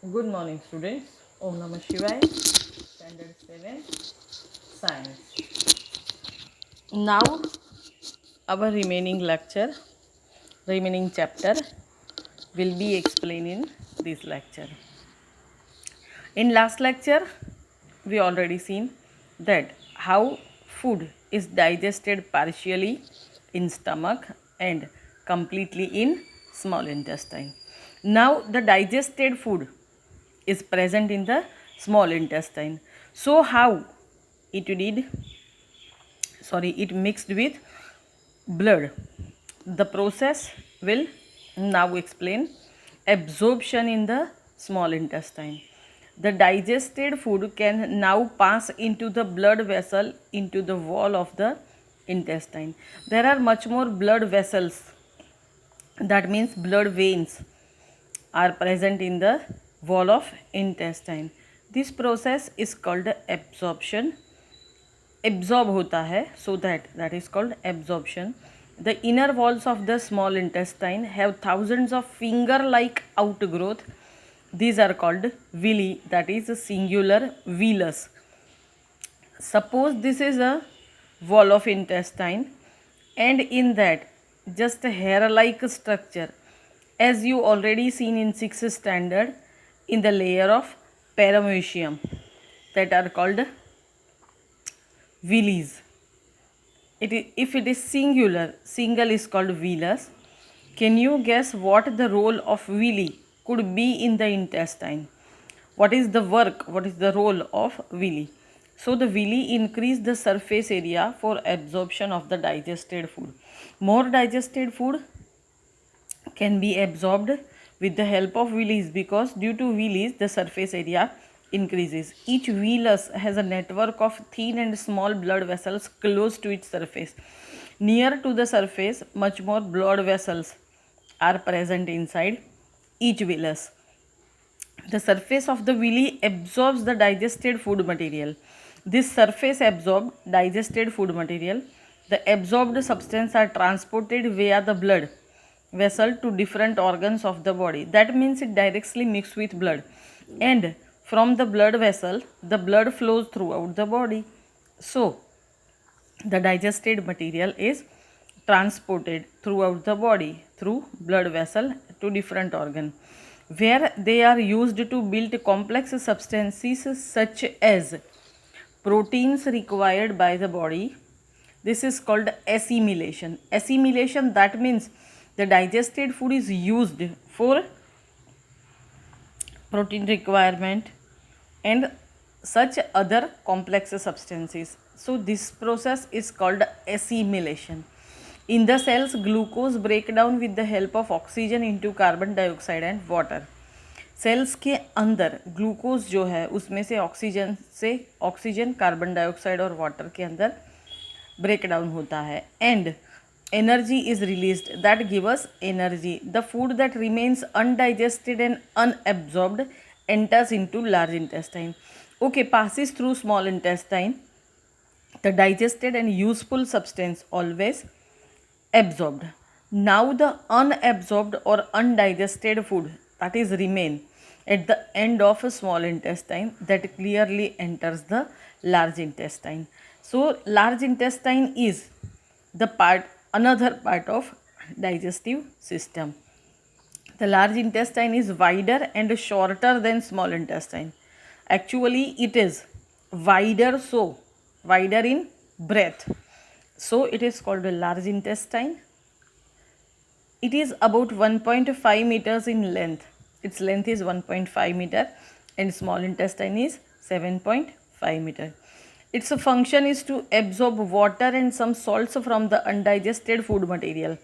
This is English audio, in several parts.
Good morning, students. Om Namah Shivaya. Standard 7 Science. Now, our remaining chapter will be explained in this lecture. In last lecture, we already seen that how food is digested partially in stomach and completely in small intestine. Now, the digested food is present in the small intestine. So how it did it mixed with blood. The process will now explain absorption in the small intestine. The digested food can now pass into the blood vessel into the wall of the intestine. There are much more blood vessels, that means blood veins are present in the wall of intestine. This process is called absorption. Absorb होता है, so that is called absorption. The inner walls of the small intestine have thousands of finger-like outgrowth. These are called villi, that is singular villus. Suppose this is a wall of intestine, and in that just a hair-like structure, as you already seen in 6th standard, in the layer of paramecium, that are called villis. If it is single is called villus. Can you guess what the role of villi could be in the intestine? What is the work? What is the role of villi? So the villi increase the surface area for absorption of the digested food. More digested food can be absorbed with the help of villis, because due to villis the surface area increases. Each villus has a network of thin and small blood vessels close to its surface. Near to the surface, much more blood vessels are present inside each villus. The surface of the villi absorbs the digested food material. This surface absorbed digested food material. The absorbed substance are transported via the blood vessel to different organs of the body. That means it directly mixes with blood. And from the blood vessel, the blood flows throughout the body. So, the digested material is transported throughout the body through blood vessel to different organ, where they are used to build complex substances such as proteins required by the body. This is called assimilation. Assimilation, that means the digested food is used for protein requirement and such other complex substances. So this process is called assimilation. In the cells, glucose break down with the help of oxygen into carbon dioxide and water. Cells के अंदर glucose जो है उसमें से oxygen carbon dioxide और water के अंदर break down होता है, and energy is released that give us energy. The food that remains undigested and unabsorbed enters into large intestine. Okay, passes through small intestine. The digested and useful substance always absorbed. Now the unabsorbed or undigested food that is remain at the end of a small intestine, that clearly enters the large intestine. So large intestine is another part of digestive system. The large intestine is wider and shorter than small intestine. Actually it is wider in breadth. So it is called a large intestine. It is about 1.5 meters in length. Its length is 1.5 meter and small intestine is 7.5 meter. Its function is to absorb water and some salts from the undigested food material.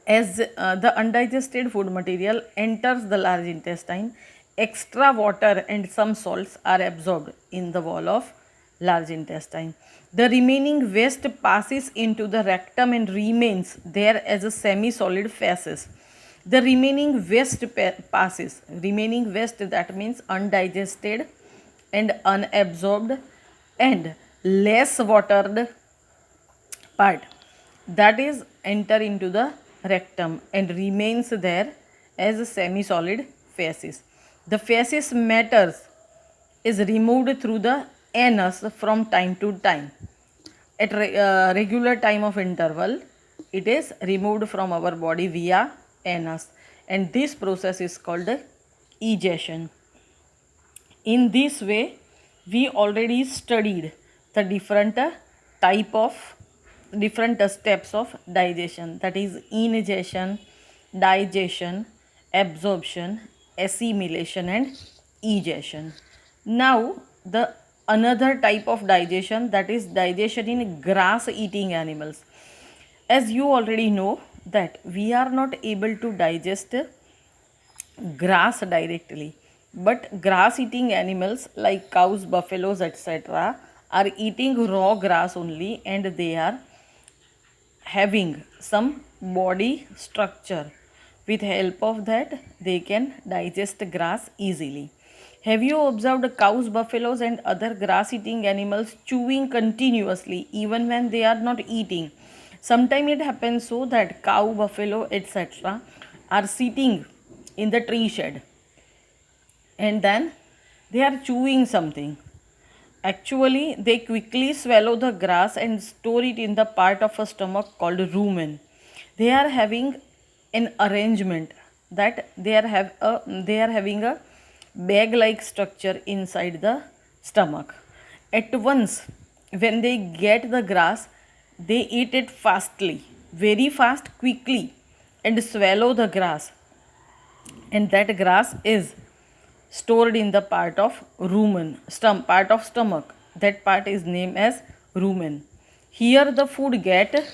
As the undigested food material enters the large intestine, extra water and some salts are absorbed in the wall of large intestine. The remaining waste passes into the rectum and remains there as a semi-solid feces. The remaining waste passes, remaining waste, that means undigested and unabsorbed and less watered part, that is enter into the rectum and remains there as a semi-solid feces. The feces matters is removed through the anus from time to time. At regular time of interval, it is removed from our body via anus, and this process is called egestion. In this way, we already studied the different steps of digestion, that is ingestion, digestion, absorption, assimilation and egestion. Now the another type of digestion, that is digestion in grass eating animals. As you already know that we are not able to digest grass directly, but grass eating animals like cows, buffaloes, etc. are eating raw grass only, and they are having some body structure. With help of that, they can digest grass easily. Have you observed cows, buffaloes and other grass eating animals chewing continuously even when they are not eating? Sometimes it happens so that cow, buffalo, etc. are sitting in the tree shed and then they are chewing something. Actually, they quickly swallow the grass and store it in the part of a stomach called rumen. They are having an arrangement that they are having a bag-like structure inside the stomach. At once, when they get the grass, they eat it fastly, very fast, quickly, and swallow the grass. And that grass is stored in the part of rumen, part of stomach. That part is named as rumen. Here the food get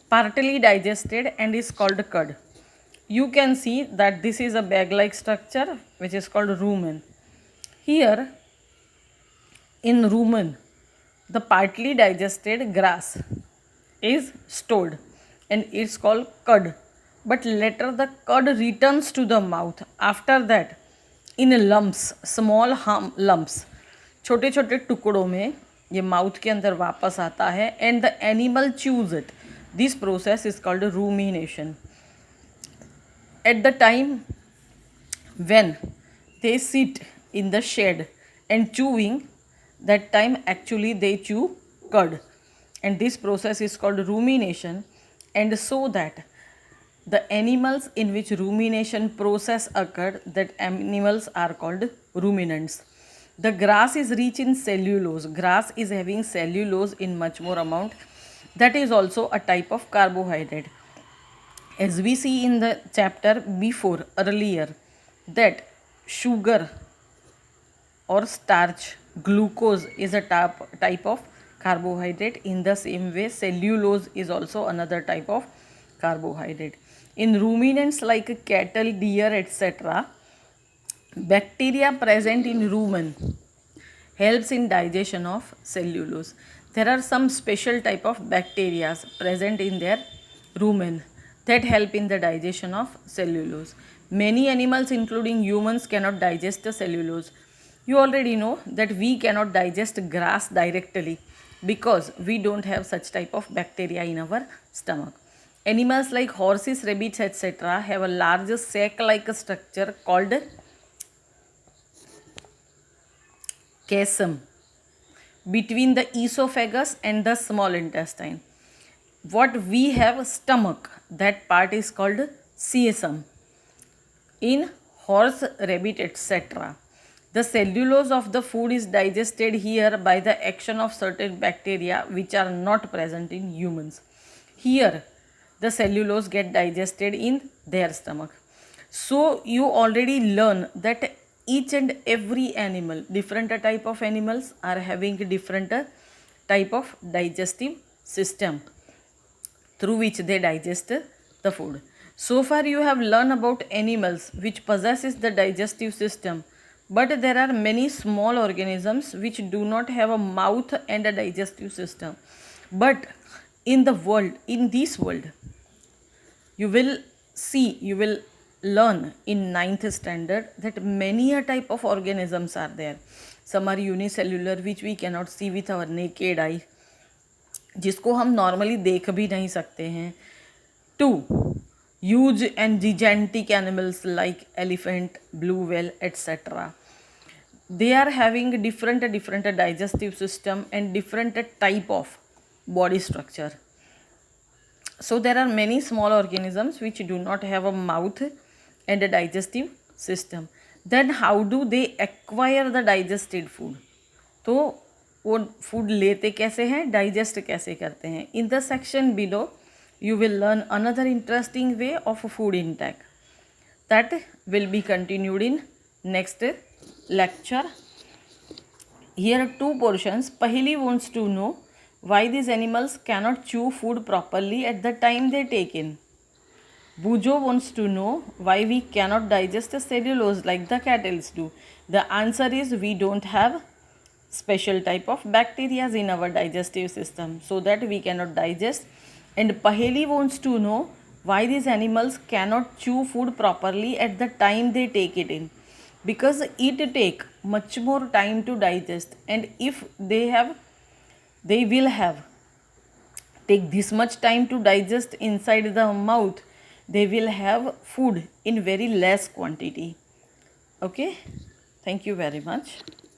partly digested and is called cud. You can see that this is a bag-like structure which is called rumen. Here in rumen, the partly digested grass is stored and it's called cud. But later the cud returns to the mouth. After that, in lumps, small lumps, छोटे छोटे टुकड़ों में ये mouth के अंदर वापस आता है and the animal chews it. This process is called rumination. At the time when they sit in the shed and chewing, that time actually they chew cud, and this process is called rumination. And so that the animals in which rumination process occurred, that animals are called ruminants. The grass is rich in cellulose. Grass is having cellulose in much more amount. That is also a type of carbohydrate. As we see in the chapter before earlier, that sugar or starch, glucose is a type of carbohydrate. In the same way, cellulose is also another type of carbohydrate. In ruminants like cattle, deer, etc., bacteria present in rumen helps in digestion of cellulose. There are some special type of bacteria present in their rumen that help in the digestion of cellulose. Many animals including humans cannot digest the cellulose. You already know that we cannot digest grass directly because we don't have such type of bacteria in our stomach. Animals like horses, rabbits, etc. have a large sac-like structure called caecum between the esophagus and the small intestine. What we have stomach, that part is called caecum. In horse, rabbit, etc., the cellulose of the food is digested here by the action of certain bacteria which are not present in humans. Here the cellulose get digested in their stomach. So you already learn that each and every animal, different type of animals are having different type of digestive system through which they digest the food. So far you have learned about animals which possesses the digestive system, but there are many small organisms which do not have a mouth and a digestive system. But in the world, in this world, you will see, you will learn in 9th standard that many a type of organisms are there. Some are unicellular which we cannot see with our naked eye, जिसको हम normally देख भी नहीं सकते हैं. 2. Huge and gigantic animals like elephant, blue whale, etc. They are having different digestive system and different type of body structure. So there are many small organisms which do not have a mouth and a digestive system. Then how do they acquire the digested food? तो वो food लेते कैसे हैं, digest कैसे करते हैं? In the section below you will learn another interesting way of food intake that will be continued in next lecture. Here are two portions. Pahili wants to know why these animals cannot chew food properly at the time they take in. Bujo wants to know why we cannot digest cellulose like the cattle do. The answer is we don't have special type of bacteria in our digestive system, so that we cannot digest. And Paheli wants to know why these animals cannot chew food properly at the time they take it in, because it take much more time to digest, and if they will have take this much time to digest inside the mouth, they will have food in very less quantity. Okay, thank you very much.